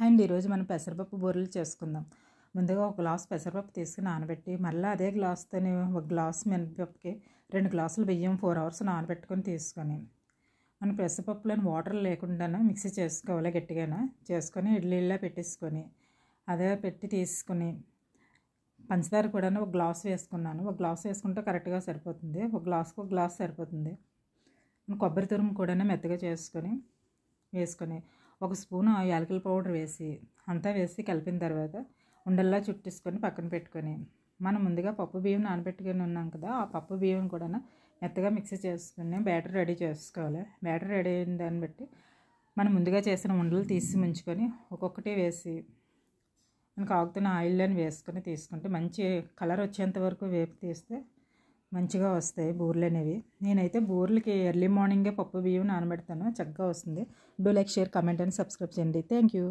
And ఈరోజు మనం పెసరపప్పు బూరెలు చేసుకుందాం. ముందుగా ఒక గ్లాస్ పెసరపప్పు తీసుకుని నానబెట్టి, మళ్ళీ అదే గ్లాస్తోని ఒక గ్లాస్ మినపప్పుకి 2 గ్లాసులు బియ్యం 4 అవర్స్ నానబెట్టుకొని తీసుకొని, మన పెసరపప్పులోని వాటర్ లేకుండానే మిక్సీ చేసుకోవాలి. గట్టిగానే చేసుకొని ఇడ్లీలా పెట్టేసుకొని, అదే పెట్టి తీసుకుని పంచదార కూడా ఒక గ్లాస్ వేసుకున్నాను. ఒక గ్లాస్ వేసుకుంటే కరెక్ట్గా సరిపోతుంది. ఒక గ్లాస్ సరిపోతుంది. కొబ్బరి తురుము కూడా మెత్తగా వేసుకొని ఒక స్పూను యాలకుల పౌడర్ వేసి అంతా వేసి కలిపిన తర్వాత ఉండల్లా చుట్టేసుకొని పక్కన పెట్టుకొని, మనం ముందుగా పప్పు బియ్యం నానబెట్టుకొని ఉన్నాం కదా, ఆ పప్పు బియ్యం కూడా మెత్తగా మిక్సీ చేసుకుని బ్యాటర్ రెడీ చేసుకోవాలి. బ్యాటర్ రెడీ అయిన దాన్ని బట్టి మనం ముందుగా చేసిన ఉండలు తీసి ముంచుకొని ఒక్కొక్కటి వేసి మనకు ఆగుతున్న ఆయిల్ని వేసుకొని తీసుకుంటే మంచి కలర్ వచ్చేంత వరకు వేపు తీస్తే మంచిగా వస్తాయి బూరెలు అనేవి. నేనైతే బూరెలకి ఎర్లీ మార్నింగే పప్పు బియ్యం నానబెడతాను, చక్కగా వస్తుంది. Do like, share, comment and subscribe చేయండి. Thank you.